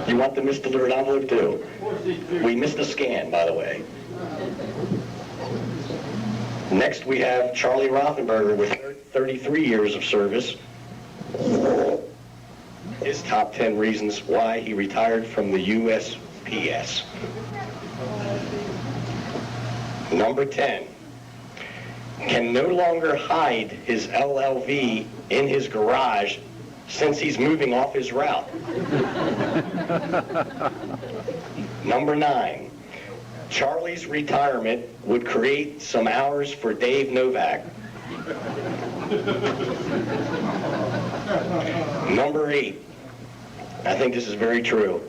You want the misdelivered envelope too? We missed a scan, by the way. Next we have Charlie Rothenberger with 33 years of service. His top 10 reasons why he retired from the USPS. Number 10, can no longer hide his LLV in his garage since he's moving off his route. Number 9, Charlie's retirement would create some hours for Dave Novak. Number 8, I think this is very true.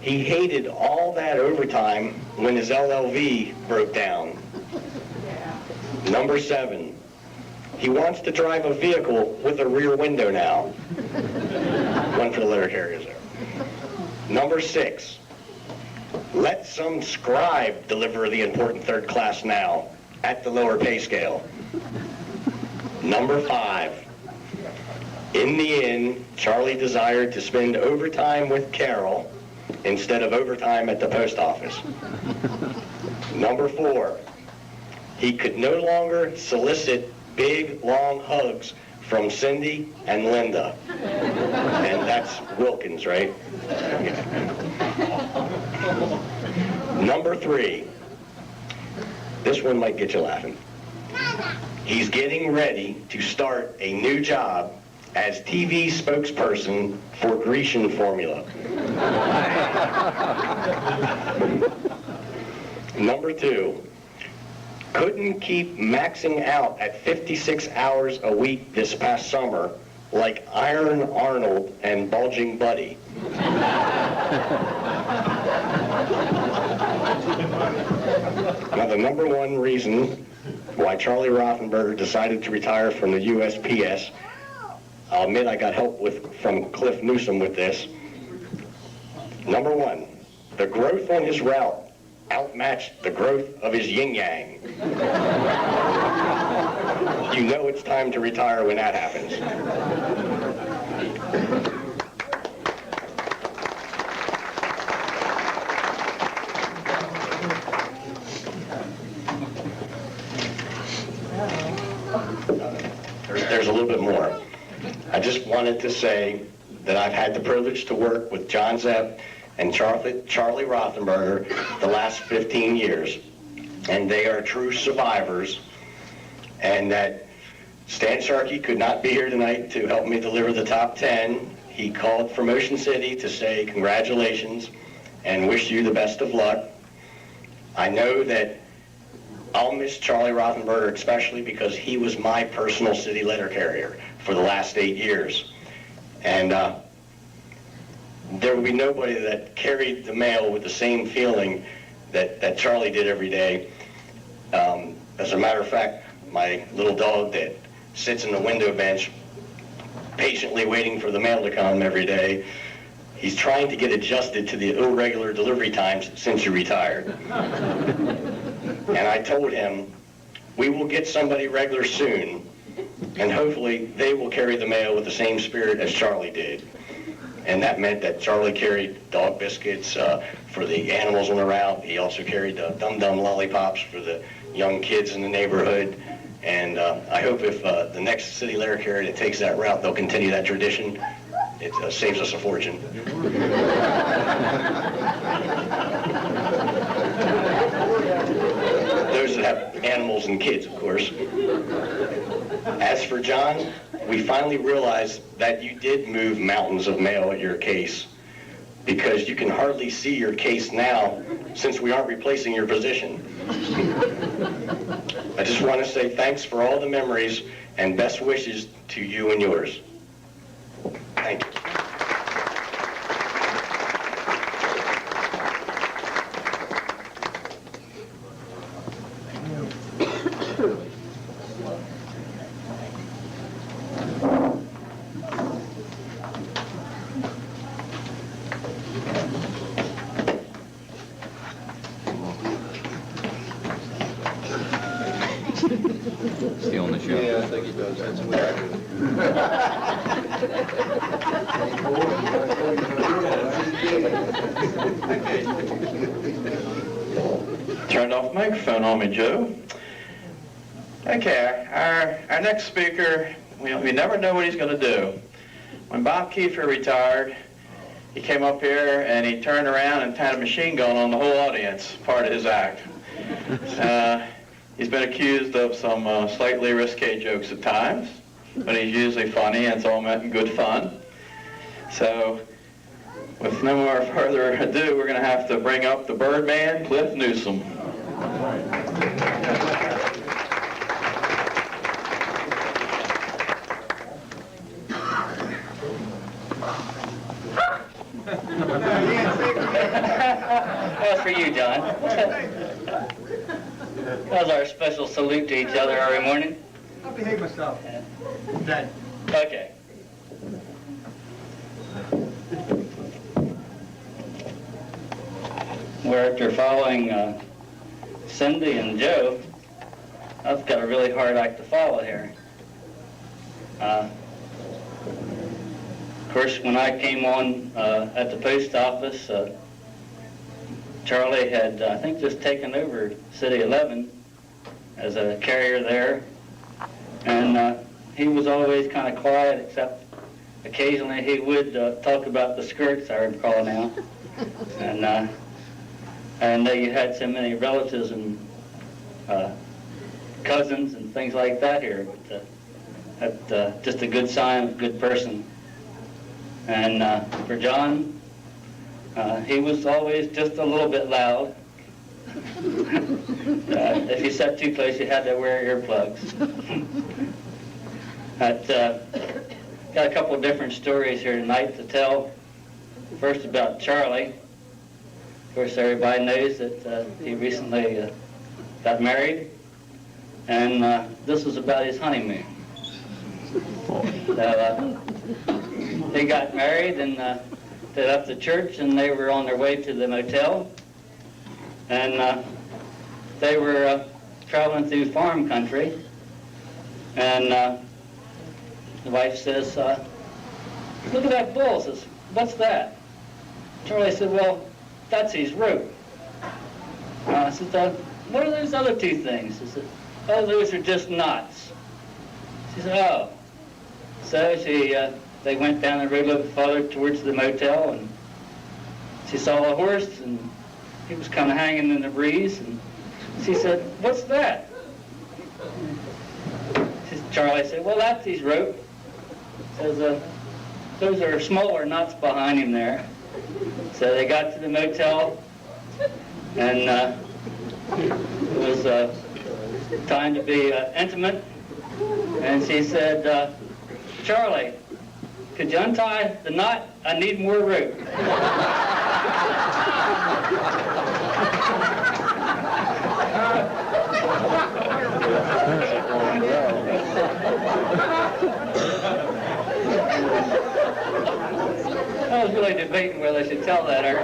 He hated all that overtime when his LLV broke down. Number 7, he wants to drive a vehicle with a rear window now. One for the letter carriers there. Number 6, let some scribe deliver the important third class now at the lower pay scale. Number 5, in the end, Charlie desired to spend overtime with Carol instead of overtime at the post office. Number 4, he could no longer solicit big, long hugs from Cindy and Linda. And that's Wilkins, right? Number 3, this one might get you laughing. He's getting ready to start a new job as TV spokesperson for Grecian formula. Number 2, couldn't keep maxing out at 56 hours a week this past summer like Iron Arnold and Bulging Buddy. Now the number 1 reason why Charlie Rothenberger decided to retire from the USPS, I'll admit I got help from Cliff Newsom with this. Number 1, the growth on his route outmatched the growth of his yin-yang. You know it's time to retire when that happens. There's a little bit more. I just wanted to say that I've had the privilege to work with John Zepp and Charlie Rothenberger the last 15 years, and they are true survivors, and that Stan Sharkey could not be here tonight to help me deliver the top 10. He called from Ocean City to say congratulations and wish you the best of luck. I know that I'll miss Charlie Rothenberger especially because he was my personal city letter carrier for the last 8 years. And there would be nobody that carried the mail with the same feeling that Charlie did every day. As a matter of fact, my little dog that sits in the window bench patiently waiting for the mail to come every day, he's trying to get adjusted to the irregular delivery times since you retired. And I told him, we will get somebody regular soon, and hopefully they will carry the mail with the same spirit as Charlie did. And that meant that Charlie carried dog biscuits for the animals on the route. He also carried Dum Dum lollipops for the young kids in the neighborhood. And I hope if the next city letter carrier that takes that route, they'll continue that tradition. It saves us a fortune. Those that have animals and kids, of course. As for John, we finally realized that you did move mountains of mail at your case, because you can hardly see your case now since we aren't replacing your position. I just want to say thanks for all the memories and best wishes to you and yours. Thank you. Stealing the show. Yeah, I think he does. That's what I do. Turned off the microphone on me, Joe. Okay, our next speaker, we never know what he's going to do. When Bob Kiefer retired, he came up here and he turned around and had a machine gun on the whole audience, part of his act. He's been accused of some slightly risque jokes at times, but he's usually funny and it's all meant in good fun. So, with no more further ado, we're going to have to bring up the Birdman, Cliff Newsom. That was for you, John. That was our special salute to each other every morning. I'll behave myself. Dad. Okay. We're after following Cindy and Joe. I've got a really hard act to follow here. Of course, when I came on at the post office, Charlie had, I think, just taken over City 11 as a carrier there. And he was always kind of quiet, except occasionally he would talk about the skirts, I recall now. And you had so many relatives and cousins and things like that here. But, that's just a good sign of a good person. And for John, he was always just a little bit loud. If you sat too close, you had to wear earplugs. Got a couple of different stories here tonight to tell. First about Charlie. Of course, everybody knows that he recently got married, and this was about his honeymoon. So, they got married, and they left the church, and they were on their way to the motel, and they were traveling through farm country, and the wife says, "Look at that bull." Says, "What's that?" Charlie said, "Well, that's his rope." I said, "What are those other two things?" He said, "Oh, those are just knots." She said, "Oh." So they went down the road a little farther towards the motel, and she saw a horse, and he was kind of hanging in the breeze, and she said, "What's that?" Charlie said, "Well, that's his rope." Says, "Those are smaller knots behind him there." So they got to the motel, and it was time to be intimate, and she said, "Charlie, could you untie the knot? I need more rope." I was really debating whether I should tell that or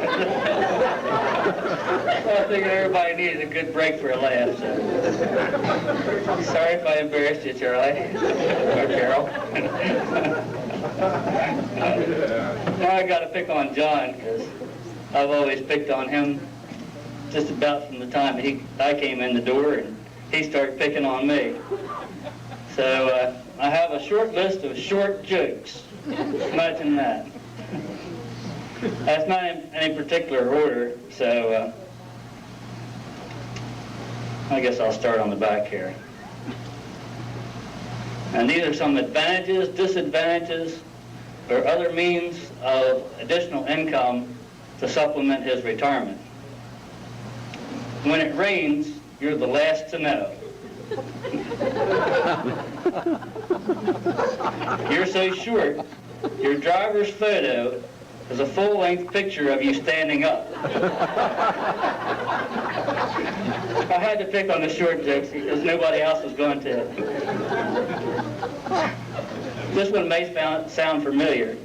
well, I figured everybody needed a good break for a laugh. So. Sorry if I embarrassed you, Charlie. Or Carol. Now I got to pick on John, because I've always picked on him just about from the time I came in the door, and he started picking on me. So I have a short list of short jokes. Imagine that. That's not in any particular order, so I guess I'll start on the back here. And these are some advantages, disadvantages, or other means of additional income to supplement his retirement. When it rains, you're the last to know. You're so short, your driver's photo is a full-length picture of you standing up. I had to pick on the short jokes because nobody else was going to. This one may sound familiar,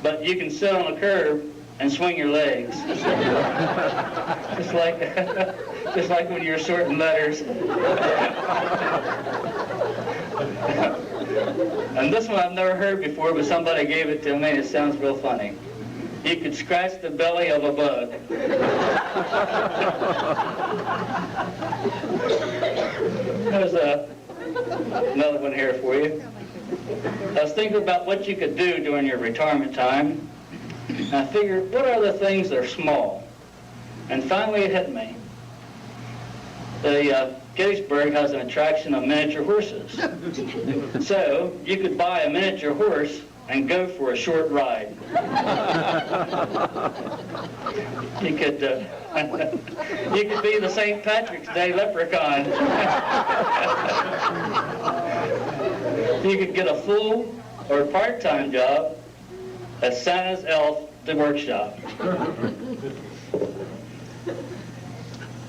but you can sit on a curb and swing your legs. just like when you're sorting letters. And this one I've never heard before, but somebody gave it to me and it sounds real funny. you could scratch the belly of a bug. There's another one here for you. I was thinking about what you could do during your retirement time. And I figured, what are the things that are small? And finally it hit me. The Gettysburg has an attraction of miniature horses. So you could buy a miniature horse and go for a short ride. You could be the St. Patrick's Day leprechaun. You could get a full or part-time job as Santa's elf at the workshop.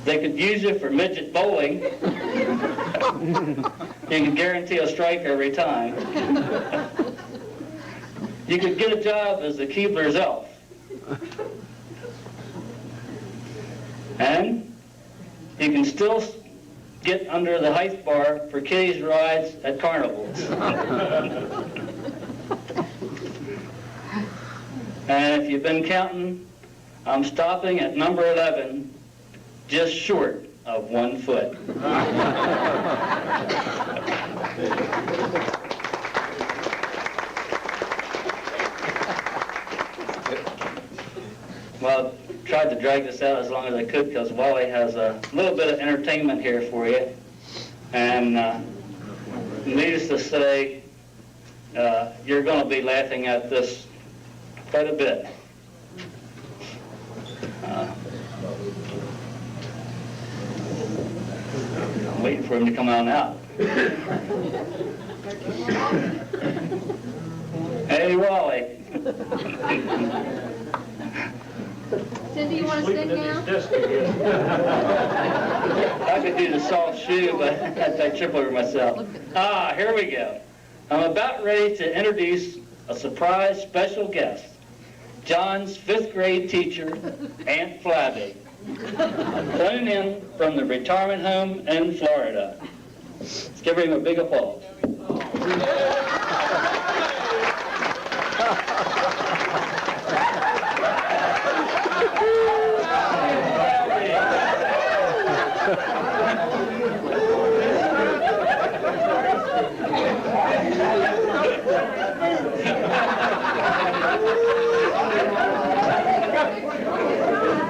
They could use you for midget bowling. You could guarantee a strike every time. You could get a job as the Keebler's elf. And you can still get under the height bar for kiddies' rides at carnivals. And if you've been counting, I'm stopping at number 11, just short of 1 foot. Well, I tried to drag this out as long as I could because Wally has a little bit of entertainment here for you. And needless to say, you're going to be laughing at this quite a bit. I'm waiting for him to come on out. Hey, Wally. Cindy, you want to sing now? I could do the soft shoe, but I trip over myself. Here we go. I'm about ready to introduce a surprise special guest, John's 5th grade teacher, Aunt Flabby, phoning in from the retirement home in Florida. Let's give him a big applause.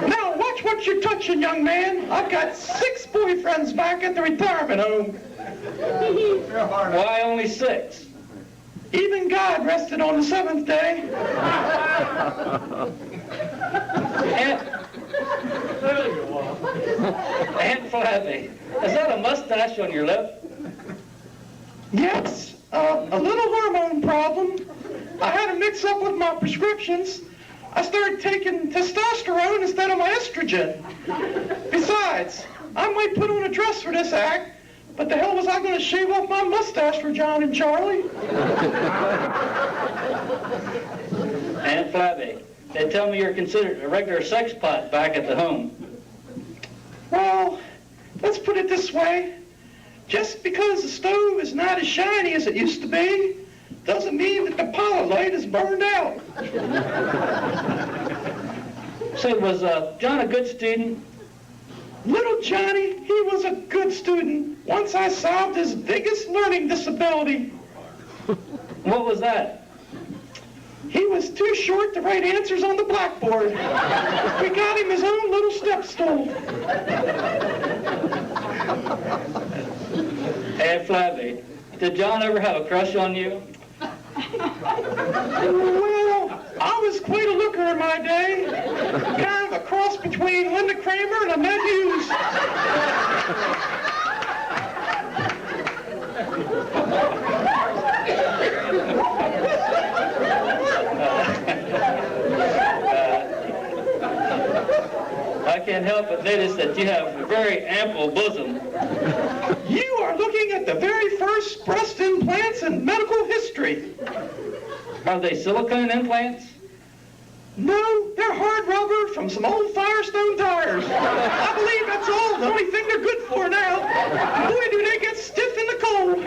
Now watch what you're touching, young man. I've got 6 boyfriends back at the retirement home. Why only 6? Even God rested on the 7th day. Aunt Flabby, is that a mustache on your lip? Yes, a little hormone problem. I had a mix-up with my prescriptions. I started taking testosterone instead of my estrogen. Besides, I might put on a dress for this act, but the hell was I going to shave off my mustache for John and Charlie? Aunt Flabby, they tell me you're considered a regular sex pot back at the home. Well, let's put it this way. Just because the stove is not as shiny as it used to be, doesn't mean that the pilot light is burned out. Say, was John a good student? Little Johnny, he was a good student once I solved his biggest learning disability. What was that? He was too short to write answers on the blackboard. We got him his own little step stool. Aunt Flabby, did John ever have a crush on you? Well, I was quite a looker in my day. Kind of a cross between Linda Kramer and Annette Hughes. I can't help but notice that you have a very ample bosom. You are looking at the very first breast implants in medical history. Are they silicone implants? No, they're hard rubber from some old Firestone tires. I believe that's all the only thing they're good for now. Boy, do they get stiff in the cold.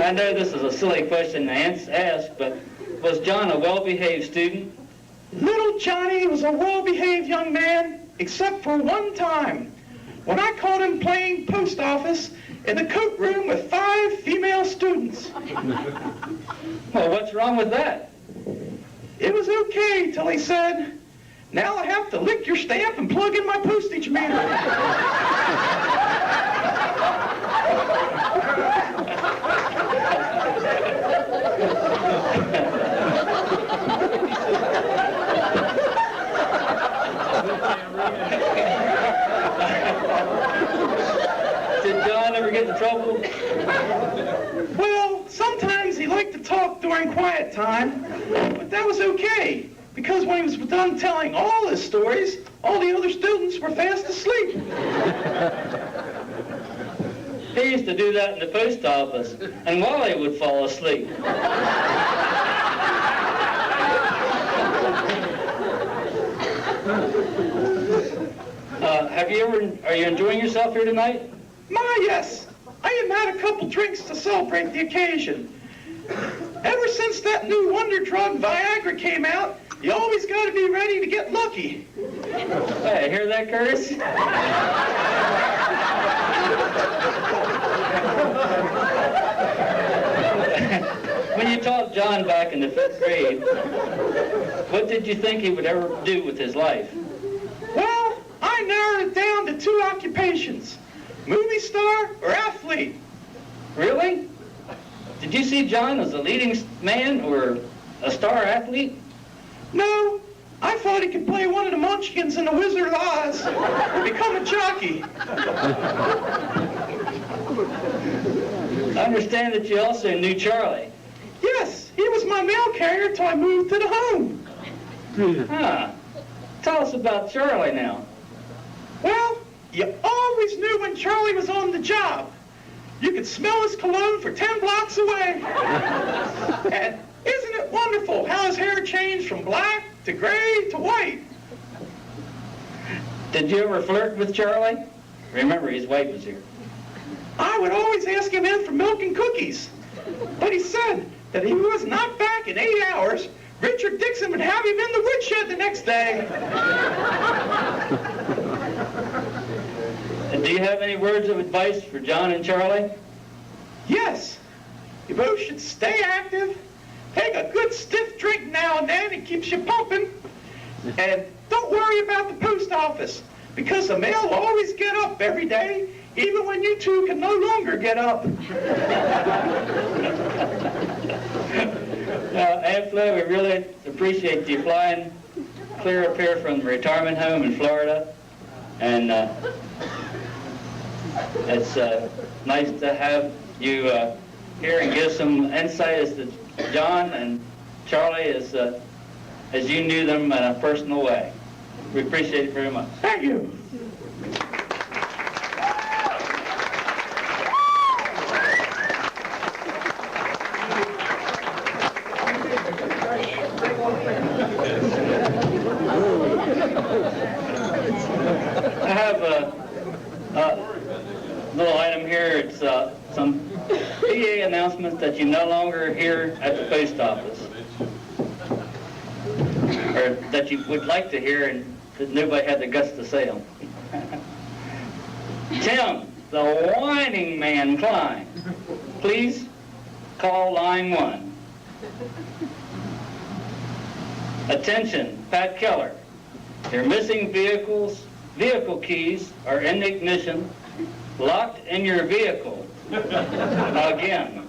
I know this is a silly question to ask, but was John a well-behaved student? Little Johnny was a well-behaved young man, except for one time, when I caught him playing post office in the coat room with 5 female students. Well, what's wrong with that? It was okay till he said, "Now I have to lick your stamp and plug in my postage meter." Did John ever get in trouble? Well, sometimes he liked to talk during quiet time, but that was okay, because when he was done telling all his stories, all the other students were fast asleep. He used to do that in the post office, and Wally would fall asleep. Are you enjoying yourself here tonight? My, yes. I have had a couple drinks to celebrate the occasion. Ever since that new wonder drug Viagra came out, you always got to be ready to get lucky. Hey, hear that, Curtis? When you taught John back in the 5th grade, what did you think he would ever do with his life? Well, I narrowed it down to 2 occupations, movie star or athlete. Really? Did you see John as a leading man or a star athlete? No, I thought he could play one of the Munchkins in The Wizard of Oz or become a jockey. I understand that you also knew Charlie. Yes, he was my mail carrier till I moved to the home. Huh. Tell us about Charlie now. Well, you always knew when Charlie was on the job. You could smell his cologne for 10 blocks away. And isn't it wonderful how his hair changed from black to gray to white? Did you ever flirt with Charlie? Remember, his wife was here. I would always ask him in for milk and cookies. But he said that if he was not back in 8 hours, Richard Dixon would have him in the woodshed the next day. And do you have any words of advice for John and Charlie? Yes, you both should stay active, take a good stiff drink now and then, it keeps you pumping, and don't worry about the post office, because the mail will always get up every day, even when you two can no longer get up. Aunt Flo, we really appreciate you flying clear up here from the retirement home in Florida, and it's nice to have you here and give some insight as to John and Charlie as you knew them in a personal way. We appreciate it very much. Thank you. I have a little item here. It's some PA announcements that you no longer hear at the post office, or that you would like to hear and that nobody had the guts to say them. Tim, the whining man Klein, please call line 1. Attention, Pat Keller. Your missing vehicle keys are in the ignition, locked in your vehicle. Again.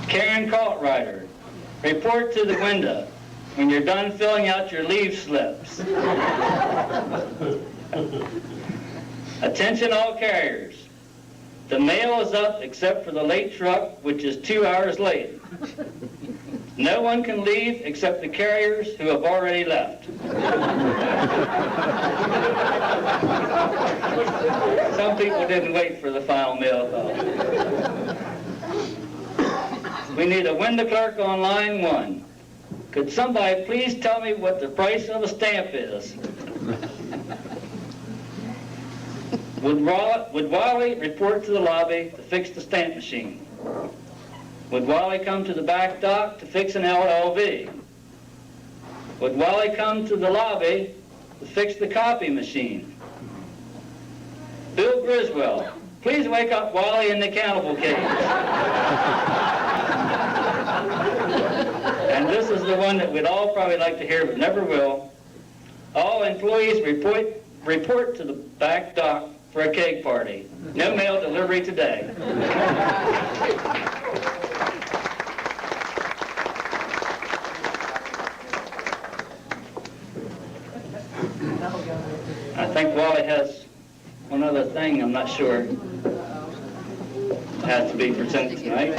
Karen Cartwrighter, report to the window when you're done filling out your leave slips. Attention all carriers. The mail is up except for the late truck, which is 2 hours late. No one can leave except the carriers who have already left. Some people didn't wait for the final mail call. We need a window clerk on line 1. Could somebody please tell me what the price of a stamp is? Would Wally report to the lobby to fix the stamp machine? Would Wally come to the back dock to fix an LLV? Would Wally come to the lobby to fix the copy machine? Bill Griswold, please wake up Wally in the cannibal cage. And this is the one that we'd all probably like to hear but never will. All employees report to the back dock for a cake party. No mail delivery today. I think Wally has one other thing, I'm not sure. It has to be presented tonight.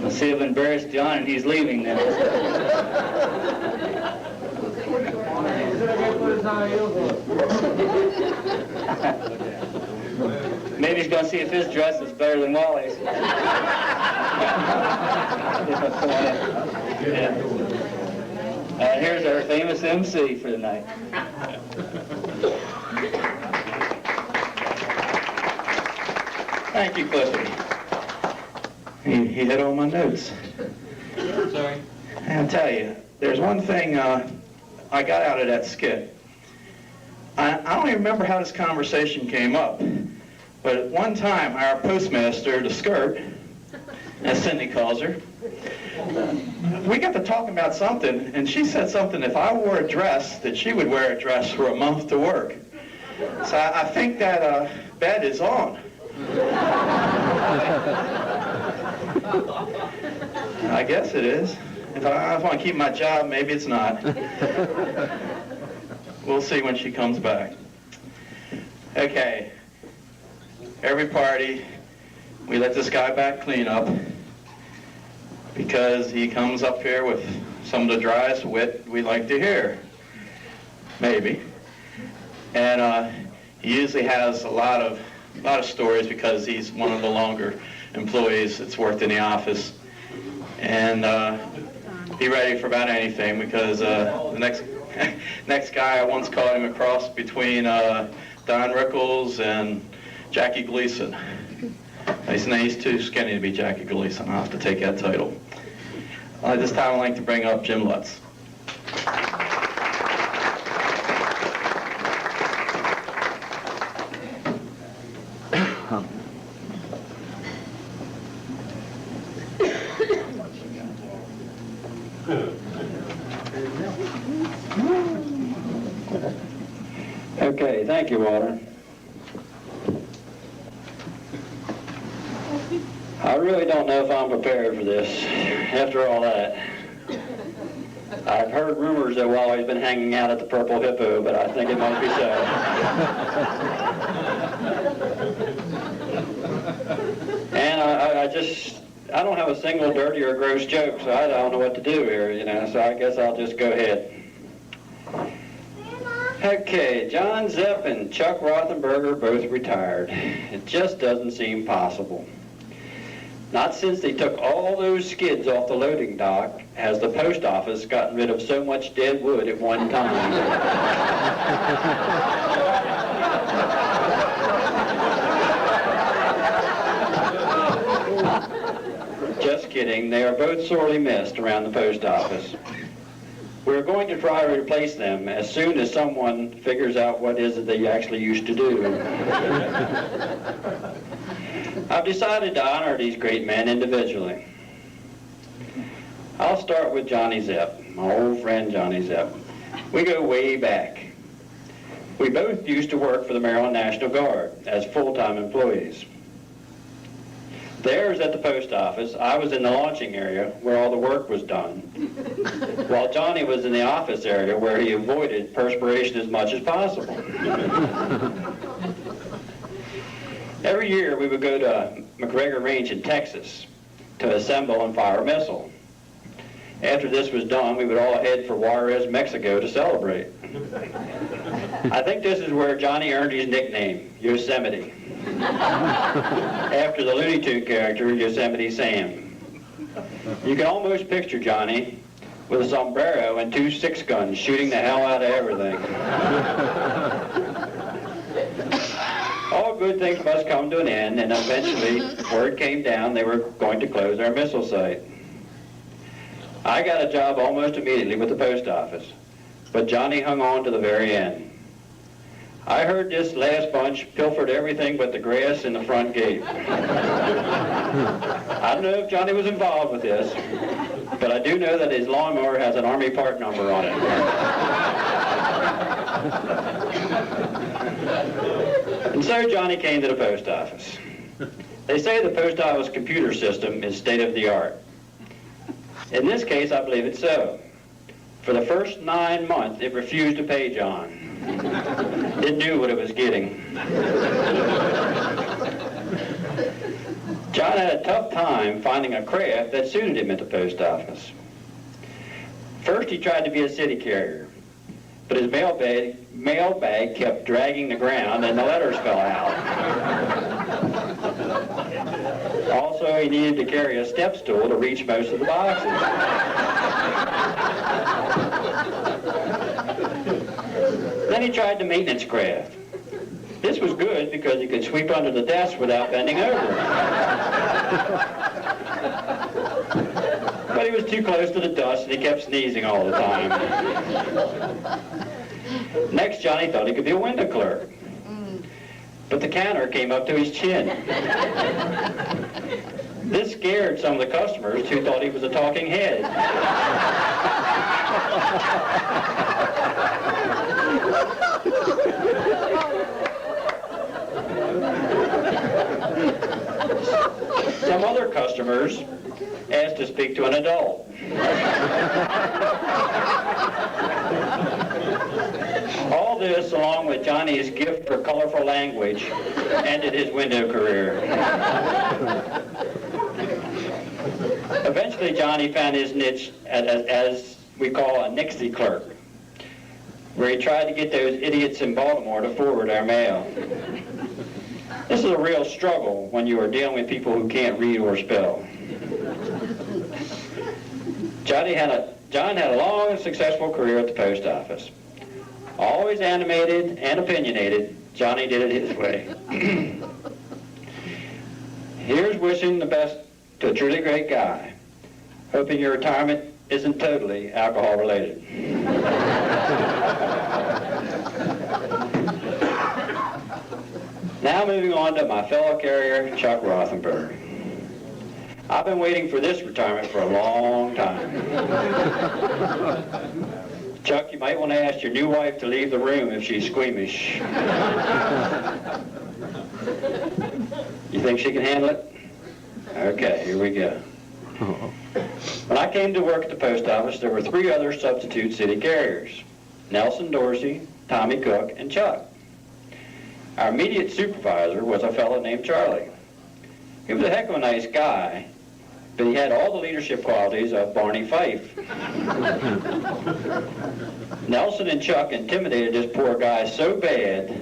Let's see if I've embarrassed John and he's leaving now. Maybe he's going to see if his dress is better than Wally's. Here's our famous MC for the night. Thank you, Cliffy. He hit all my notes. Sorry. I'll tell you, there's one thing I got out of that skit. I don't even remember how this conversation came up, but at one time our postmaster, the skirt, as Cindy calls her, we got to talking about something, and she said something, if I wore a dress, that she would wear a dress for a month to work. So I think that bet is on. I guess it is. If I want to keep my job, maybe it's not. We'll see when she comes back. Okay. Every party, we let this guy back clean up because he comes up here with some of the driest wit we like to hear. Maybe. And he usually has a lot of stories because he's one of the longer employees that's worked in the office. And be ready for about anything because the next guy, I once called him a cross between Don Rickles and Jackie Gleason. He's too skinny to be Jackie Gleason. I'll have to take that title. This time I'd like to bring up Jim Lutz. Okay, thank you, Walter. I really don't know if I'm prepared for this, after all that. I've heard rumors that Wally's been hanging out at the Purple Hippo, but I think it might be so. And I don't have a single dirty or gross joke, so I don't know what to do here, so I guess I'll just go ahead. Okay, John Zepp and Chuck Rothenberger both retired. It just doesn't seem possible. Not since they took all those skids off the loading dock has the post office gotten rid of so much dead wood at one time. Just kidding, they are both sorely missed around the post office. We're going to try to replace them as soon as someone figures out what is it they actually used to do. I've decided to honor these great men individually. I'll start with Johnny Zepp, my old friend Johnny Zepp. We go way back. We both used to work for the Maryland National Guard as full-time employees. Theirs at the post office, I was in the launching area where all the work was done, while Johnny was in the office area where he avoided perspiration as much as possible. Every year we would go to McGregor Range in Texas to assemble and fire a missile. After this was done, we would all head for Juarez, Mexico to celebrate. I think this is where Johnny earned his nickname, Yosemite, after the Looney Tune character Yosemite Sam. You can almost picture Johnny with a sombrero and 2 6-guns shooting the hell out of everything. All good things must come to an end, and eventually word came down they were going to close our missile site. I got a job almost immediately with the post office, but Johnny hung on to the very end. I heard this last bunch pilfered everything but the grass in the front gate. I don't know if Johnny was involved with this, but I do know that his lawnmower has an Army part number on it. And so Johnny came to the post office. They say the post office computer system is state of the art. In this case, I believe it's so. For the first 9 months, it refused to pay John. It knew what it was getting. John had a tough time finding a craft that suited him at the post office. First, he tried to be a city carrier, but his mailbag kept dragging the ground and the letters fell out. Also, he needed to carry a step stool to reach most of the boxes. Then he tried the maintenance craft. This was good because he could sweep under the desk without bending over. But he was too close to the dust and he kept sneezing all the time. Next, Johnny thought he could be a window clerk. But the counter came up to his chin. This scared some of the customers who thought he was a talking head. Some other customers asked to speak to an adult. All this, along with Johnny's gift for colorful language, ended his window career. Eventually, Johnny found his niche as we call a Nixie clerk, where he tried to get those idiots in Baltimore to forward our mail. This is a real struggle when you are dealing with people who can't read or spell. John had a long and successful career at the post office. Always animated and opinionated, Johnny did it his way. Here's wishing the best to a truly great guy, hoping your retirement isn't totally alcohol related. Now moving on to my fellow carrier, Chuck Rothenberg. I've been waiting for this retirement for a long time. Chuck, you might want to ask your new wife to leave the room if she's squeamish. You think she can handle it? Okay, here we go. When I came to work at the post office, there were 3 other substitute city carriers: Nelson Dorsey, Tommy Cook, and Chuck. Our immediate supervisor was a fellow named Charlie. He was a heck of a nice guy, but he had all the leadership qualities of Barney Fife. Nelson and Chuck intimidated this poor guy so bad,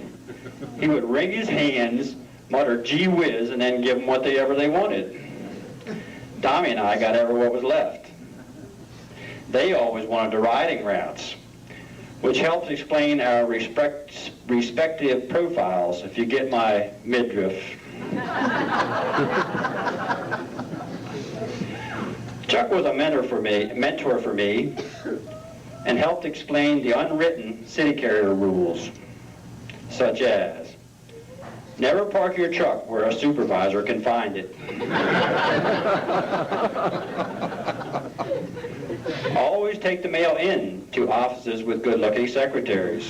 he would wring his hands, mutter "gee whiz," and then give them whatever they wanted. Tommy and I got ever what was left. They always wanted the riding routes, which helps explain our respective profiles, if you get my midriff. Chuck was a mentor for me, and helped explain the unwritten city carrier rules, such as: never park your truck where a supervisor can find it. Always take the mail in to offices with good-looking secretaries.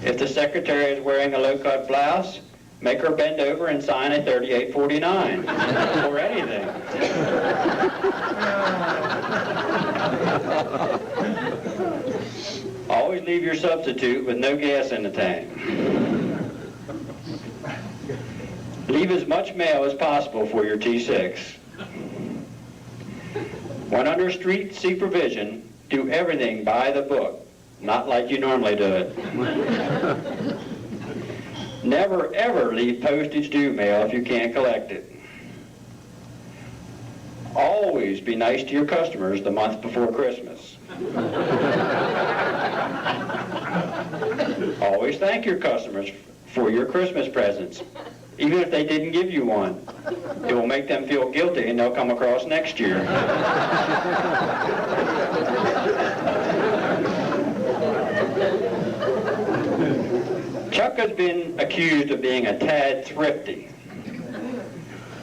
If the secretary is wearing a low-cut blouse, make her bend over and sign a 3849 or anything. Always leave your substitute with no gas in the tank. Leave as much mail as possible for your T6. When under street supervision, do everything by the book, not like you normally do it. Never ever leave postage due mail if you can't collect it. Always be nice to your customers the month before Christmas. Always thank your customers for your Christmas presents, even if they didn't give you one. It will make them feel guilty and they'll come across next year. Chuck has been accused of being a tad thrifty.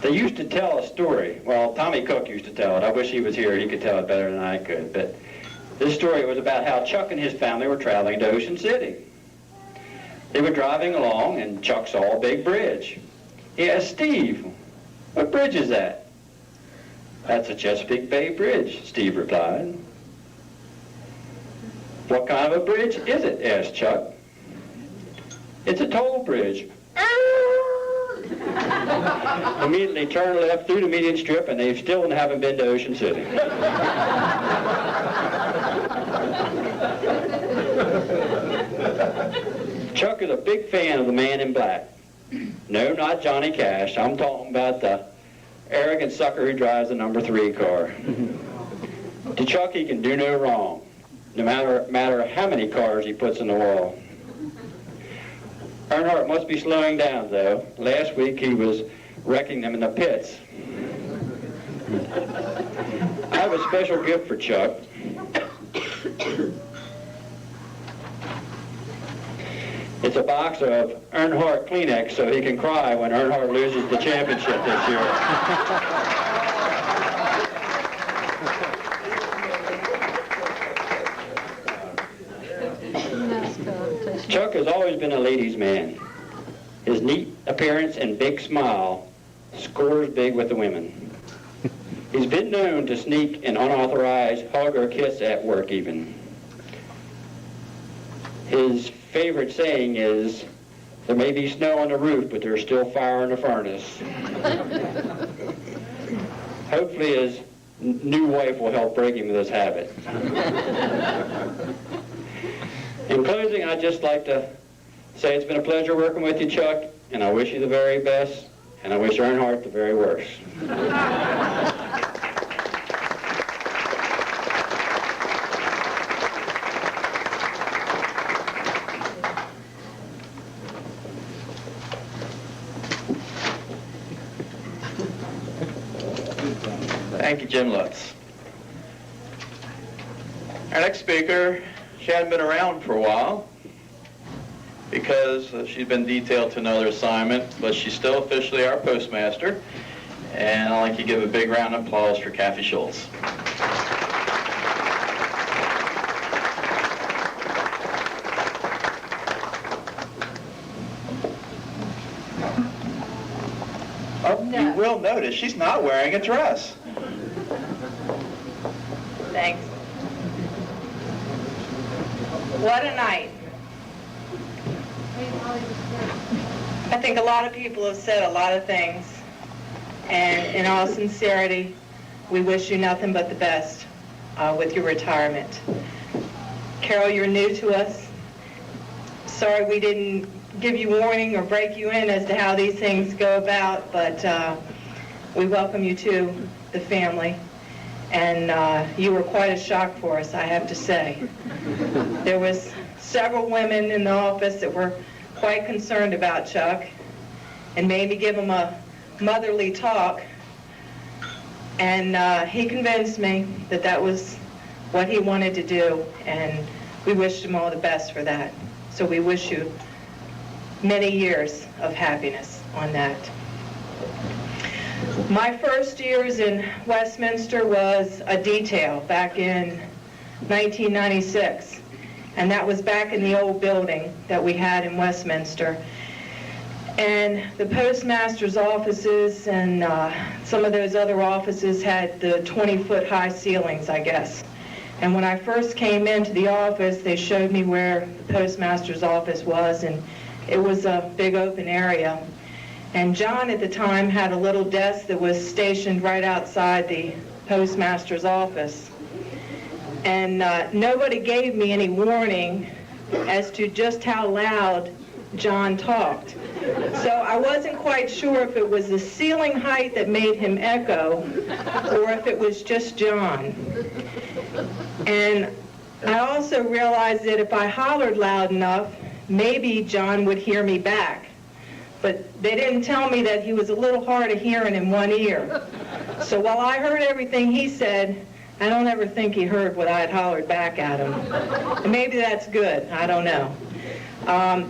They used to tell a story. Well, Tommy Cook used to tell it. I wish he was here. He could tell it better than I could. But this story was about how Chuck and his family were traveling to Ocean City. They were driving along, and Chuck saw a big bridge. He asked Steve, "What bridge is that?" "That's the Chesapeake Bay Bridge," Steve replied. "What kind of a bridge is it?" asked Chuck. "It's a toll bridge." Immediately turned left through the median strip, and they still haven't been to Ocean City. Chuck is a big fan of the Man in Black. No, not Johnny Cash. I'm talking about the arrogant sucker who drives the number 3 car. To Chuck, he can do no wrong, no matter how many cars he puts in the wall. Earnhardt must be slowing down, though. Last week he was wrecking them in the pits. I have a special gift for Chuck. It's a box of Earnhardt Kleenex so he can cry when Earnhardt loses the championship this year. Chuck has always been a ladies' man. His neat appearance and big smile scores big with the women. He's been known to sneak an unauthorized hug or kiss at work even. His favorite saying is, "There may be snow on the roof, but there's still fire in the furnace." Hopefully his new wife will help break him of this habit. In closing, I'd just like to say it's been a pleasure working with you, Chuck, and I wish you the very best, and I wish Earnhardt the very worst. Thank you, Jim Lutz. Our next speaker, she hadn't been around for a while because she's been detailed to another assignment, but she's still officially our postmaster. And I'd like to give a big round of applause for Kathy Schultz. Oh, No. you will notice she's not wearing a dress. Thanks. What a night. I think a lot of people have said a lot of things, and in all sincerity, we wish you nothing but the best with your retirement. Carol, you're new to us. Sorry we didn't give you warning or break you in as to how these things go about, but we welcome you to the family. And you were quite a shock for us, I have to say. There was several women in the office that were quite concerned about Chuck and made me give him a motherly talk. And he convinced me that that was what he wanted to do, and we wished him all the best for that. So we wish you many years of happiness on that. My first years in Westminster was a detail back in 1996, and that was back in the old building that we had in Westminster. And the postmaster's offices and some of those other offices had the 20-foot high ceilings, I guess. And when I first came into the office, they showed me where the postmaster's office was, and it was a big open area. And John at the time had a little desk that was stationed right outside the postmaster's office. And nobody gave me any warning as to just how loud John talked. So I wasn't quite sure if it was the ceiling height that made him echo or if it was just John. And I also realized that if I hollered loud enough, maybe John would hear me back. But they didn't tell me that he was a little hard of hearing in one ear. So while I heard everything he said, I don't ever think he heard what I had hollered back at him. And maybe that's good, I don't know.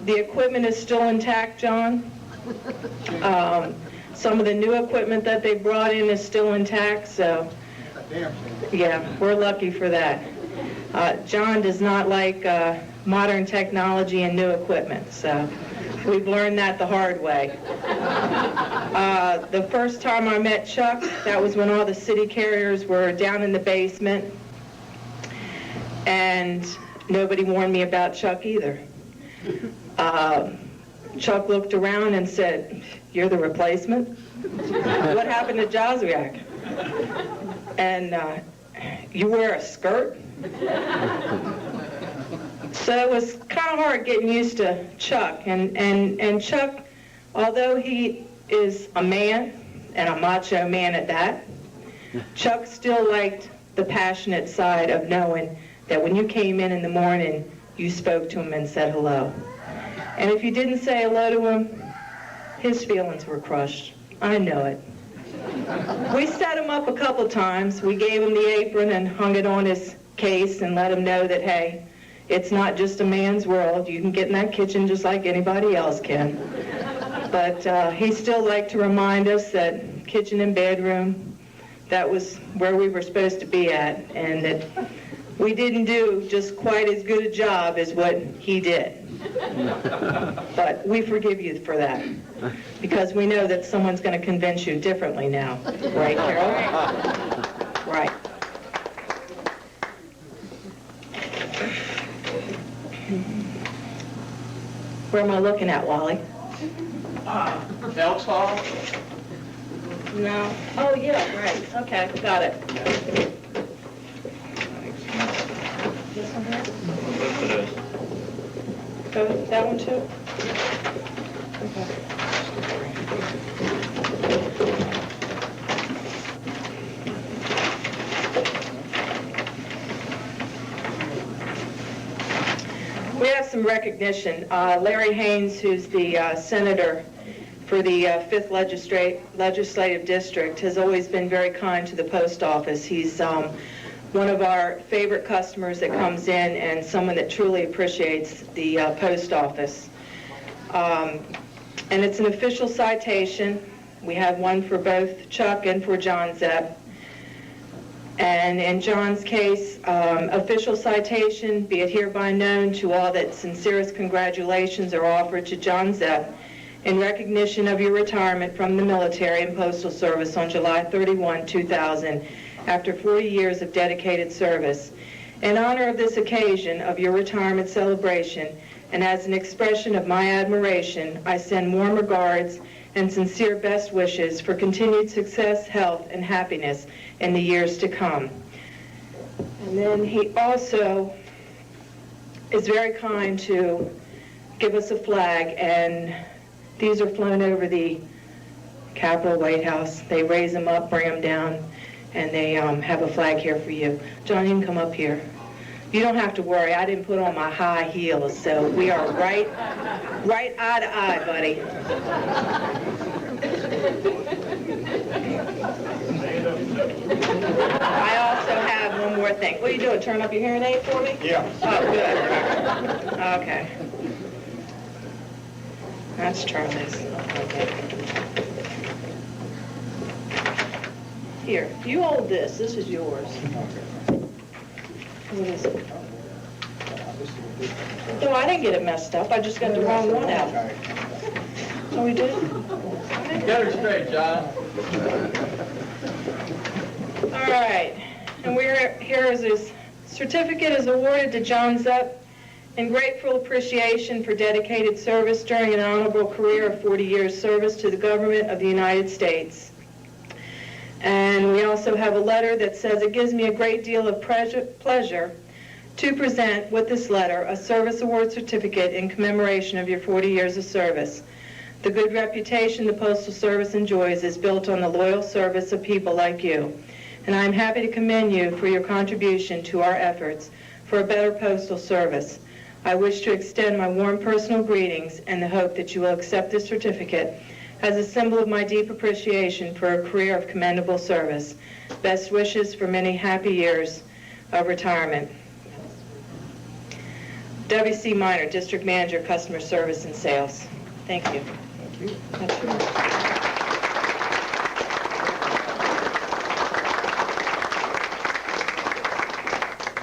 The equipment is still intact, John. Some of the new equipment that they brought in is still intact, so yeah, we're lucky for that. John does not like modern technology and new equipment, so we've learned that the hard way. The first time I met Chuck, that was when all the city carriers were down in the basement, and nobody warned me about Chuck either. Chuck looked around and said, "You're the replacement? What happened to Joswiak? And you wear a skirt?" So it was kind of hard getting used to Chuck. And Chuck, although he is a man, and a macho man at that, Chuck still liked the passionate side of knowing that when you came in the morning, you spoke to him and said hello. And if you didn't say hello to him, his feelings were crushed. I know it. We set him up a couple times. We gave him the apron and hung it on his case and let him know that, hey, it's not just a man's world. You can get in that kitchen just like anybody else can. But he still liked to remind us that kitchen and bedroom, that was where we were supposed to be at, and that we didn't do just quite as good a job as what he did. But we forgive you for that, because we know that someone's going to convince you differently now. Right, Carol? Right. Where am I looking at, Wally? Elks Hall? No. Oh, yeah, right. Okay, got it. This one here? Both of those. Go that one too? We have some recognition. Larry Haynes, who's the senator for the 5th Legislative District, has always been very kind to the post office. He's one of our favorite customers that comes in and someone that truly appreciates the post office. And it's an official citation. We have one for both Chuck and for John Zepp. And in John's case, official citation, be it hereby known to all that sincerest congratulations are offered to John Zepp in recognition of your retirement from the military and postal service on July 31, 2000, after 40 years of dedicated service. In honor of this occasion of your retirement celebration, and as an expression of my admiration, I send warm regards and sincere best wishes for continued success, health, and happiness in the years to come. And then he also is very kind to give us a flag, and these are flown over the Capitol, White House. They raise them up, bring them down, and they have a flag here for you. John, you can come up here. You don't have to worry, I didn't put on my high heels, so we are right eye to eye, buddy. I also have one more thing. What are you doing, turn up your hearing aid for me? Yeah. Oh, good. Okay. That's Charlie's. Okay. Here, you hold this. This is yours. What is it? No, I didn't get it messed up. I just got the wrong one out. Oh, we did? Get her straight, John. All right. And here is his certificate is awarded to John Zepp in grateful appreciation for dedicated service during an honorable career of 40 years service to the government of the United States. And we also have a letter that says, it gives me a great deal of pleasure to present with this letter a service award certificate in commemoration of your 40 years of service. The good reputation the Postal Service enjoys is built on the loyal service of people like you, and I am happy to commend you for your contribution to our efforts for a better postal service. I wish to extend my warm personal greetings and the hope that you will accept this certificate as a symbol of my deep appreciation for a career of commendable service. Best wishes for many happy years of retirement. W.C. Minor, District Manager, Customer Service and Sales. Thank you. Thank you.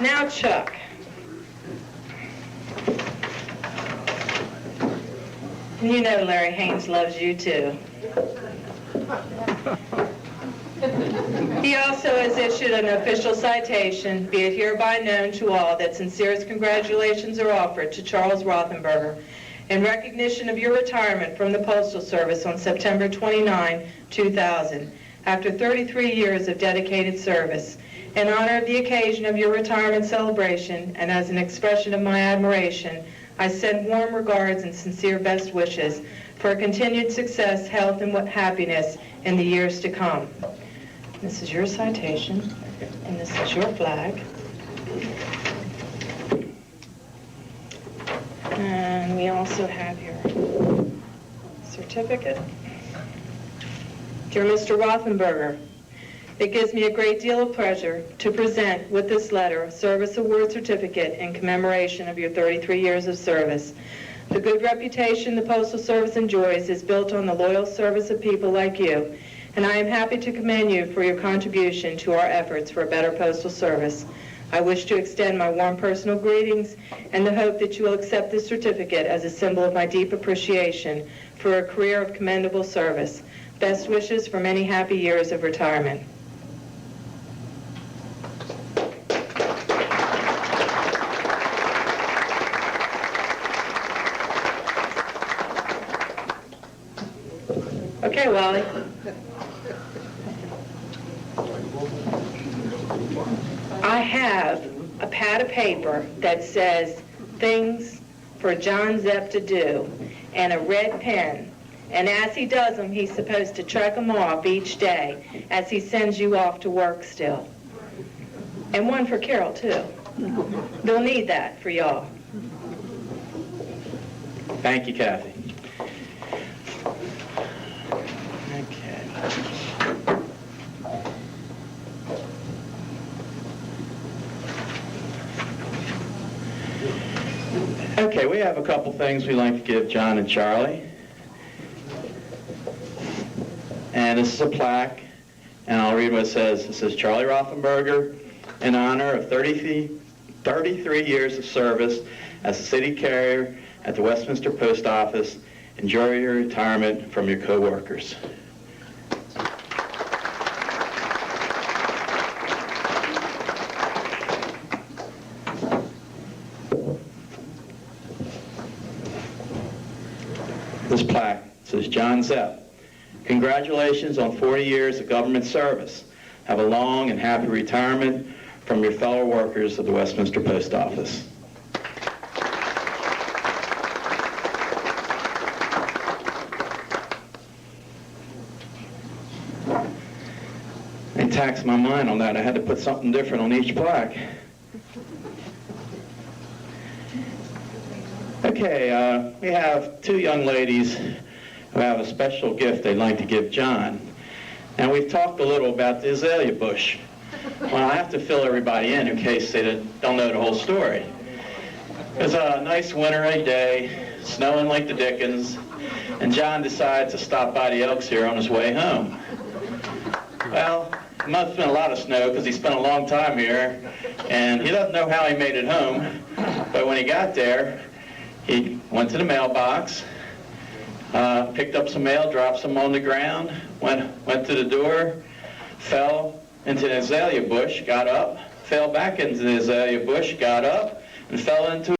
Now, Chuck. You know Larry Haynes loves you, too. He also has issued an official citation, be it hereby known to all that sincerest congratulations are offered to Charles Rothenberger in recognition of your retirement from the Postal Service on September 29, 2000, after 33 years of dedicated service. In honor of the occasion of your retirement celebration and as an expression of my admiration, I send warm regards and sincere best wishes for continued success, health, and happiness in the years to come. This is your citation, and this is your flag. And we also have your certificate. Dear Mr. Rothenberger, it gives me a great deal of pleasure to present with this letter a Service Award Certificate in commemoration of your 33 years of service. The good reputation the Postal Service enjoys is built on the loyal service of people like you, and I am happy to commend you for your contribution to our efforts for a better postal service. I wish to extend my warm personal greetings and the hope that you will accept this certificate as a symbol of my deep appreciation for a career of commendable service. Best wishes for many happy years of retirement. Okay, Wally. I have a pad of paper that says things for John Zepp to do and a red pen. And as he does them, he's supposed to check them off each day as he sends you off to work still. And one for Carol, too. They'll need that for y'all. Thank you, Kathy. Okay, we have a couple things we'd like to give John and Charlie. And this is a plaque, and I'll read what it says. It says, Charlie Rothenberger, in honor of 33 years of service as a city carrier at the Westminster Post Office. Enjoy your retirement from your co-workers. This plaque says, John Zepp, congratulations on 40 years of government service. Have a long and happy retirement from your fellow workers of the Westminster Post Office. They taxed my mind on that. I had to put something different on each plaque. Okay, we have two young ladies who have a special gift they'd like to give John. And we've talked a little about the azalea bush. Well, I have to fill everybody in case they don't know the whole story. It was a nice wintry day, snowing like the dickens, and John decided to stop by the Elks here on his way home. Well, it must have been a lot of snow because he spent a long time here, and he doesn't know how he made it home. But when he got there, he went to the mailbox, picked up some mail, dropped some on the ground, went to the door, fell into the azalea bush, got up, fell back into the azalea bush, got up, and fell into